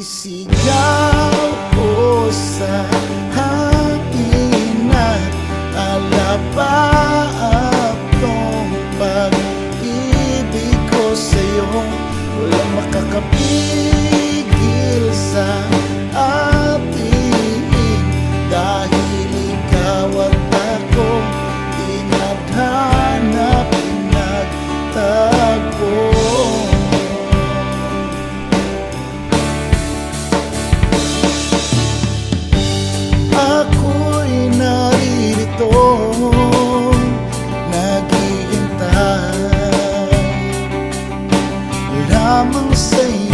Isigaw ko sa hangin at alapaap tong pag-ibig ko sa'yo. Walang makakapigil sa atin, dahil ikaw at ako tinadhana pinagtagpo. Ako'y naririto, naghihintay lamang sa'yo.